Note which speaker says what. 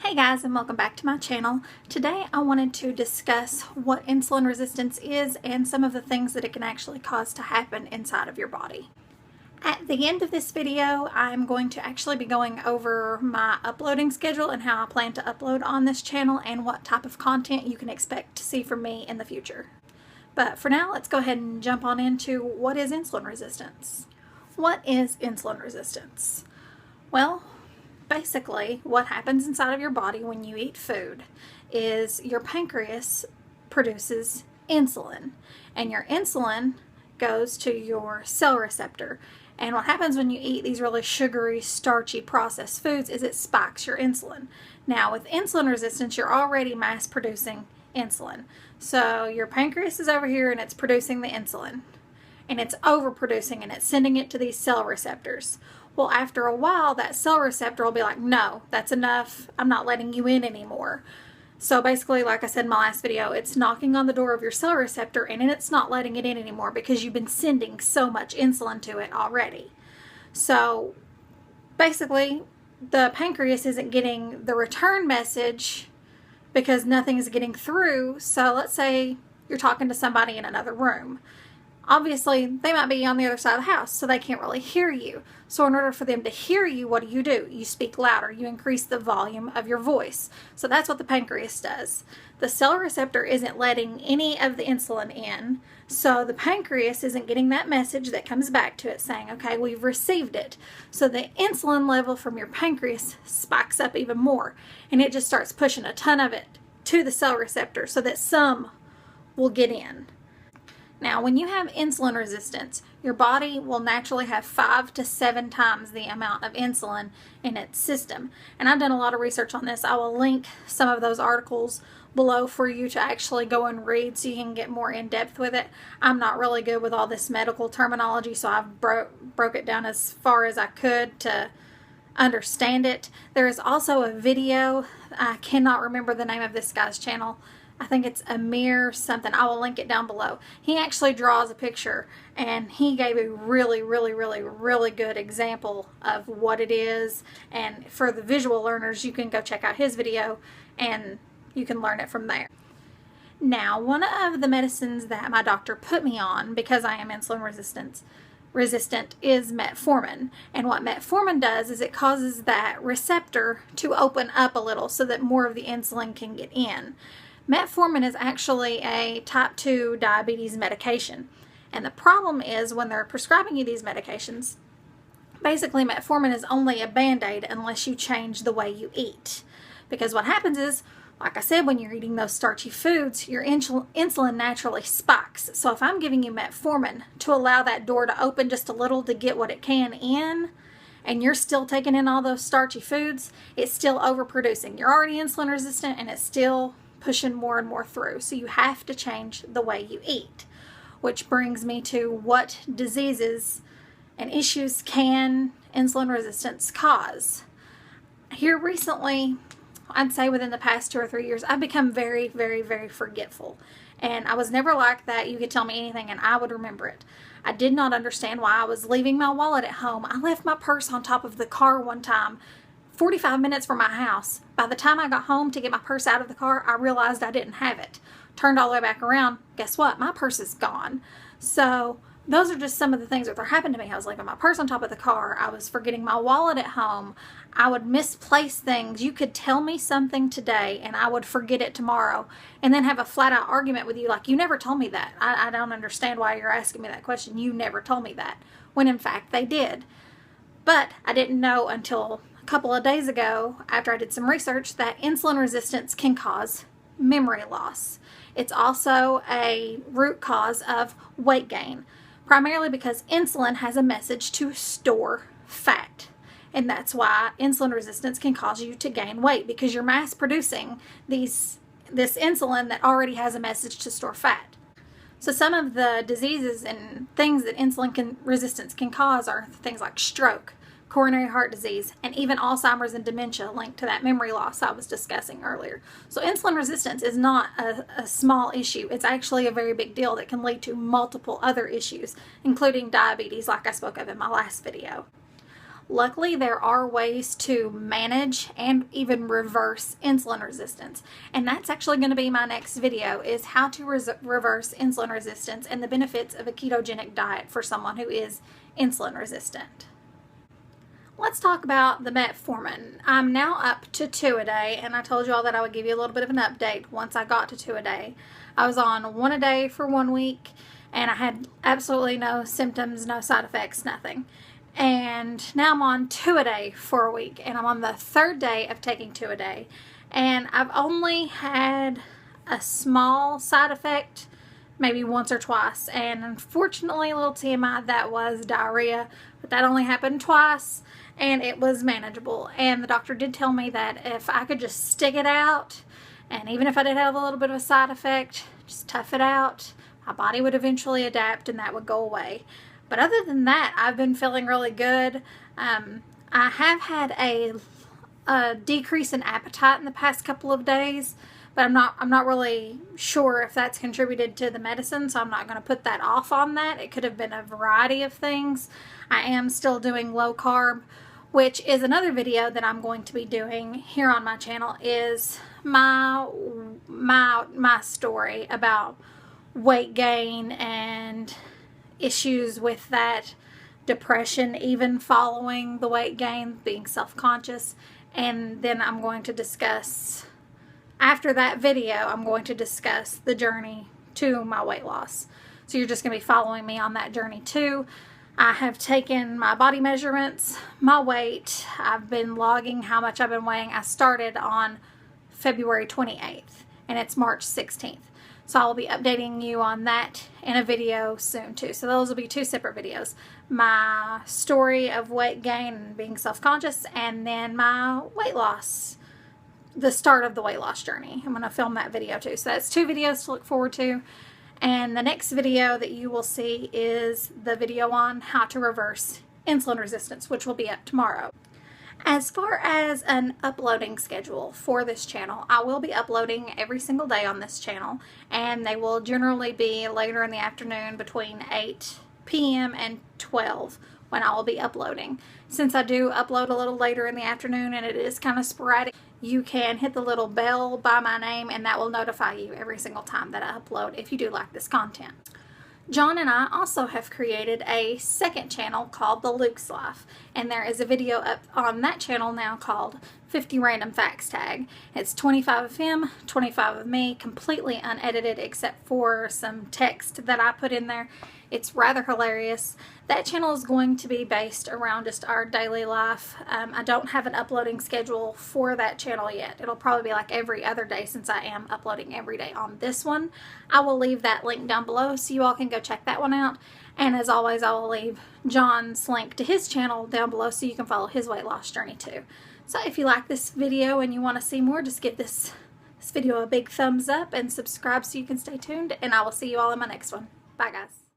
Speaker 1: Hey guys, and welcome back to my channel. Today I wanted to discuss what insulin resistance is and some of the things that it can actually cause to happen inside of your body. At the end of this video, I'm going to actually be going over my uploading schedule and how I plan to upload on this channel and what type of content you can expect to see from me in the future. But for now, let's go ahead and jump on into what is insulin resistance. What is insulin resistance? Well, basically, what happens inside of your body when you eat food is your pancreas produces insulin, and your insulin goes to your cell receptor. And what happens when you eat these really sugary, starchy, processed foods is it spikes your insulin. Now, with insulin resistance, you're already mass producing insulin. So your pancreas is over here and it's producing the insulin, and it's overproducing and it's sending it to these cell receptors. Well, after a while, that cell receptor will be like, no, that's enough. I'm not letting you in anymore. So basically, like I said in my last video, it's knocking on the door of your cell receptor and it's not letting it in anymore because you've been sending so much insulin to it already. So basically, the pancreas isn't getting the return message because nothing is getting through. So let's say you're talking to somebody in another room. Obviously, they might be on the other side of the house, so they can't really hear you. So in order for them to hear you, what do? You speak louder. You increase the volume of your voice. So that's what the pancreas does. The cell receptor isn't letting any of the insulin in, so the pancreas isn't getting that message that comes back to it saying, okay, we've received it. So the insulin level from your pancreas spikes up even more, and it just starts pushing a ton of it to the cell receptor so that some will get in. Now, when you have insulin resistance, your body will naturally have 5 to 7 times the amount of insulin in its system. And I've done a lot of research on this. I will link some of those articles below for you to actually go and read so you can get more in depth with it. I'm not really good with all this medical terminology, so I've broke it down as far as I could to understand it. There is also a video. I cannot remember the name of this guy's channel. I think it's Ameer something. I will link it down below. He actually draws a picture and he gave a really good example of what it is. And for the visual learners, you can go check out his video and you can learn it from there. Now, one of the medicines that my doctor put me on because I am insulin resistant is Metformin. And what Metformin does is it causes that receptor to open up a little so that more of the insulin can get in. Metformin is actually a type 2 diabetes medication. And the problem is when they're prescribing you these medications, basically Metformin is only a band-aid unless you change the way you eat. Because what happens is, like I said, when you're eating those starchy foods, your insulin naturally spikes. So if I'm giving you Metformin to allow that door to open just a little to get what it can in, and you're still taking in all those starchy foods, it's still overproducing. You're already insulin resistant and it's still pushing more and more through. So you have to change the way you eat. Which brings me to what diseases and issues can insulin resistance cause. Here recently, I'd say within the past 2 or 3 years, I've become very forgetful. And I was never like that. You could tell me anything and I would remember it. I did not understand why I was leaving my wallet at home. I left my purse on top of the car one time, 45 minutes from my house. By the time I got home to get my purse out of the car, I realized I didn't have it. Turned all the way back around. Guess what? My purse is gone. So those are just some of the things that happened to me. I was leaving my purse on top of the car. I was forgetting my wallet at home. I would misplace things. You could tell me something today and I would forget it tomorrow and then have a flat out argument with you like, you never told me that. I don't understand why you're asking me that question. You never told me that. When in fact they did. But I didn't know until a couple of days ago, after I did some research, that insulin resistance can cause memory loss. It's also a root cause of weight gain, primarily because insulin has a message to store fat. And that's why insulin resistance can cause you to gain weight, because you're mass producing this insulin that already has a message to store fat. So some of the diseases and things that insulin resistance can cause are things like stroke, coronary heart disease, and even Alzheimer's and dementia linked to that memory loss I was discussing earlier. So insulin resistance is not a small issue. It's actually a very big deal that can lead to multiple other issues, including diabetes, like I spoke of in my last video. Luckily, there are ways to manage and even reverse insulin resistance. And that's actually going to be my next video, is how to reverse insulin resistance and the benefits of a ketogenic diet for someone who is insulin resistant. Let's talk about the metformin. I'm now up to 2 a day, and I told you all that I would give you a little bit of an update once I got to 2 a day. I was on 1 a day for 1 week, and I had absolutely no symptoms, no side effects, nothing. And now I'm on 2 a day for a week, and I'm on the 3rd day of taking 2 a day. And I've only had a small side effect, maybe once or twice. And unfortunately, a little TMI, that was diarrhea, but that only happened twice, and it was manageable. And the doctor did tell me that if I could just stick it out, and even if I did have a little bit of a side effect, just tough it out, my body would eventually adapt and that would go away. But other than that, I've been feeling really good. I have had a decrease in appetite in the past couple of days, but I'm not really sure if that's contributed to the medicine, so I'm not going to put that off on that. It could have been a variety of things. I am still doing low carb, which is another video that I'm going to be doing here on my channel, is my story about weight gain and issues with that, depression even following the weight gain, being self-conscious. And then I'm going to discuss, after that video, I'm going to discuss the journey to my weight loss. So you're just going to be following me on that journey too. I have taken my body measurements, my weight. I've been logging how much I've been weighing. I started on February 28th and it's March 16th. So I will be updating you on that in a video soon too. So those will be 2 separate videos. My story of weight gain and being self-conscious, and then my weight loss, the start of the weight loss journey. I'm going to film that video too. So that's 2 videos to look forward to. And the next video that you will see is the video on how to reverse insulin resistance, which will be up tomorrow. As far as an uploading schedule for this channel, I will be uploading every single day on this channel, and they will generally be later in the afternoon between 8 p.m. and 12 when I will be uploading. Since I do upload a little later in the afternoon and it is kind of sporadic, you can hit the little bell by my name and that will notify you every single time that I upload if you do like this content. John and I also have created a second channel called The Luke's Life, and there is a video up on that channel now called 50 Random Facts Tag. It's 25 of him, 25 of me, completely unedited except for some text that I put in there. It's rather hilarious. That channel is going to be based around just our daily life. I don't have an uploading schedule for that channel yet. It'll probably be like every other day since I am uploading every day on this one. I will leave that link down below so you all can go check that one out. And as always, I will leave John's link to his channel down below so you can follow his weight loss journey too. So if you like this video and you want to see more, just give this video a big thumbs up and subscribe so you can stay tuned. And I will see you all in my next one. Bye guys.